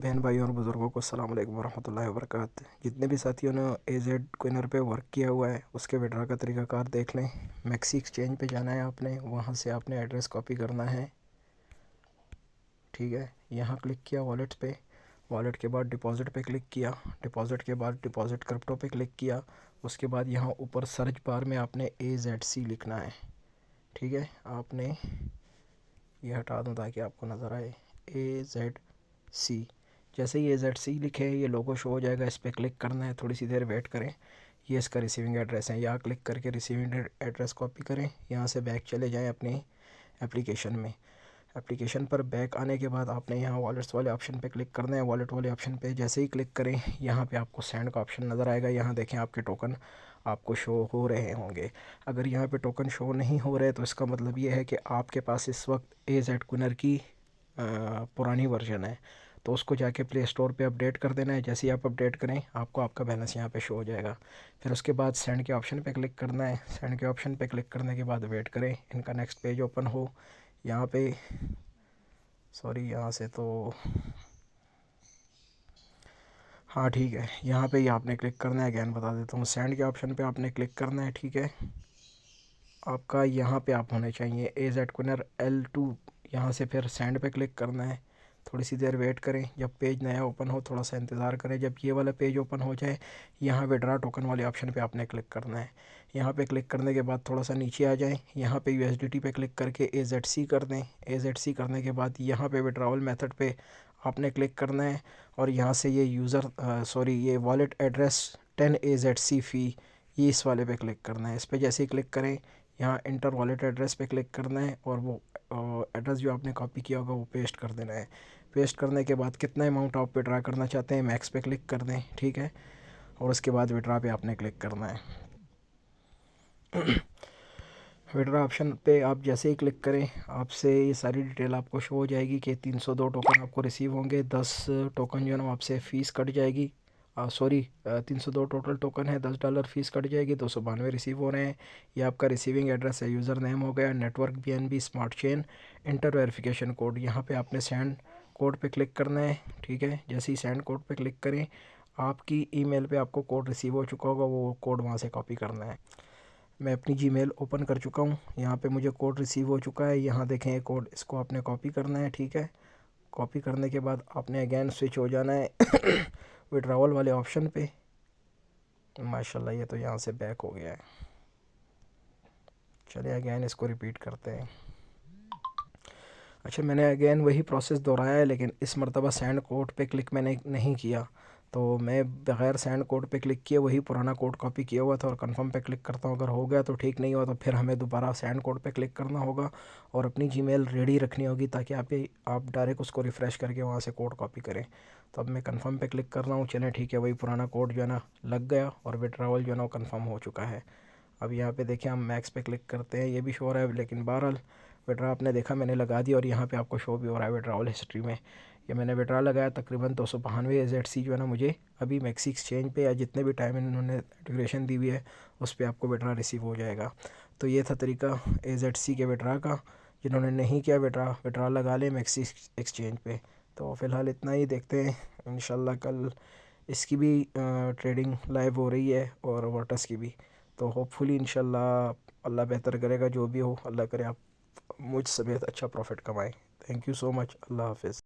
बहन भाई और बुज़ुर्गों को अस्सलाम वालेकुम वरहमतुल्लाहि वबरकातुहू। जितने भी साथियों ने AZ क्विनर पे वर्क किया हुआ है उसके विड्रा का तरीकाकार देख लें। मैक्सी एक्सचेंज पे जाना है आपने, वहाँ से आपने एड्रेस कॉपी करना है। ठीक है, यहाँ क्लिक किया वॉलेट पे, वॉलेट के बाद डिपॉज़िट पे क्लिक किया, डिपॉज़िट के बाद डिपॉज़िट क्रिप्टो पे क्लिक किया। उसके बाद यहाँ ऊपर सर्च बार में आपने AZC लिखना है। ठीक है, आपने ये हटा दूँ ताकि आपको नज़र आए AZC। जैसे ही AZC लिखे ये लोगो शो हो जाएगा, इस पर क्लिक करना है, थोड़ी सी देर वेट करें। ये इसका रिसीविंग एड्रेस है, यहाँ क्लिक करके रिसीविंग एड्रेस कॉपी करें। यहाँ से बैक चले जाएं अपनी एप्लीकेशन में। एप्लीकेशन पर बैक आने के बाद आपने यहाँ वॉलेट्स वाले ऑप्शन पे क्लिक करना है। वॉलेट वाले ऑप्शन पे जैसे ही क्लिक करें यहाँ पे आपको सेंड का ऑप्शन नज़र आएगा। यहाँ देखें आपके टोकन आपको शो हो रहे होंगे। अगर यहाँ पे टोकन शो नहीं हो रहे तो इसका मतलब ये है कि आपके पास इस वक्त AZ क्विनर की पुरानी वर्जन है, तो उसको जाके प्ले स्टोर पे अपडेट कर देना है। जैसे ही आप अपडेट करें आपको आपका बैलेंस यहाँ पे शो हो जाएगा। फिर उसके बाद सेंड के ऑप्शन पे क्लिक करना है। सेंड के ऑप्शन पे क्लिक करने के बाद वेट करें इनका नेक्स्ट पेज ओपन हो। यहाँ पे सॉरी, यहाँ से तो हाँ ठीक है, यहाँ पे ही आपने क्लिक करना है। अगेन बता देता हूँ, सेंड के ऑप्शन पे आपने क्लिक करना है। ठीक है, आपका यहाँ पे आप होने चाहिए AZ क्विनर L2। यहाँ से फिर सेंड पे क्लिक करना है। थोड़ी सी देर वेट करें, जब पेज नया ओपन हो थोड़ा सा इंतज़ार करें। जब ये वाला पेज ओपन हो जाए यहाँ विड्रा टोकन वाले ऑप्शन पे आपने क्लिक करना है। यहाँ पे क्लिक करने के बाद थोड़ा सा नीचे आ जाएं, यहाँ पे USDT पे क्लिक करके AZC कर दें। AZC करने के बाद यहाँ पे विड्रावल मेथड पे आपने क्लिक करना है और यहाँ से ये ये वॉलेट एड्रेस 10 AZC फ़ी, ये इस वाले पे क्लिक करना है। इस पर जैसे ही क्लिक करें यहाँ इंटर वॉलेट एड्रेस पे क्लिक करना है और वो एड्रेस जो आपने कॉपी किया होगा वो पेस्ट कर देना है। पेस्ट करने के बाद कितना अमाउंट आप विड्रा करना चाहते हैं मैक्स पे क्लिक कर दें। ठीक है, और उसके बाद विड्रा पे आपने क्लिक करना है। विड्रा ऑप्शन पे आप जैसे ही क्लिक करें आपसे ये सारी डिटेल आपको शो हो जाएगी कि 302 टोकन आपको रिसीव होंगे। 10 टोकन जो है ना आपसे फ़ीस कट जाएगी। 302 टोटल टोकन है, $10 फ़ीस कट जाएगी, 292 रिसीव हो रहे हैं। ये आपका रिसीविंग एड्रेस है, यूज़र नेम हो गया network BNB smart chain, inter verification code. यहाँ पे आपने सेंड कोड पे क्लिक करना है। ठीक है, जैसे ही सेंड कोड पे क्लिक करें आपकी ईमेल पे आपको कोड रिसीव हो चुका होगा, वो कोड वहाँ से कॉपी करना है। मैं अपनी जीमेल ओपन कर चुका हूँ, यहाँ पे मुझे कोड रिसीव हो चुका है। यहाँ देखें ये कोड, इसको आपने कॉपी करना है। ठीक है, कॉपी करने के बाद आपने अगेन स्विच हो जाना है विड्रावल वाले ऑप्शन पे। माशाल्लाह ये तो यहाँ से बैक हो गया है। चलिए अगेन इसको रिपीट करते हैं। अच्छा, मैंने अगेन वही प्रोसेस दोहराया है, लेकिन इस मरतबा सेंड कोड पे क्लिक मैंने नहीं किया, तो मैं बग़ैर सेंड कोड पे क्लिक किए वही पुराना कोड कॉपी किया हुआ था और कंफर्म पे क्लिक करता हूँ। अगर हो गया तो ठीक, नहीं हुआ तो फिर हमें दोबारा सेंड कोड पे क्लिक करना होगा और अपनी जीमेल रेडी रखनी होगी ताकि आप डायरेक्ट उसको रिफ़्रेश करके वहाँ से कोड कॉपी करें। तो अब मैं कंफर्म पे क्लिक कर रहा हूँ। चलें ठीक है, वही पुराना कोड जो है ना लग गया और विड्रावल जो है ना वो कन्फर्म हो चुका है। अब यहाँ पे देखें हम मैक्स पे क्लिक करते हैं, ये भी शो हो रहा है, लेकिन बहरहाल विड्रा आपने देखा मैंने लगा दिया और यहाँ पे आपको शो भी हो रहा है विड्रावल हिस्ट्री में। ये मैंने विड्रा लगाया तकरीबन 292 AZC जो है ना मुझे अभी मैक्सी एक्सचेंज पे या जितने भी टाइम इन्होंने ड्यूरेशन दी हुई है उस पर आपको विड्रा रिसीव हो जाएगा। तो ये था तरीका AZC के विड्रा का। जिन्होंने नहीं किया विड्रा लगा लें मैक्सी एक्सचेंज पे। तो फ़िलहाल इतना ही, देखते हैं इंशाल्लाह कल इसकी भी ट्रेडिंग लाइव हो रही है और वर्टस की भी। तो होपफुली इंशाल्लाह अल्लाह बेहतर करेगा, जो भी हो अल्लाह करे आप मुझ समेत अच्छा प्रॉफिट कमाएं। थैंक यू सो मच, अल्लाह हाफिज़।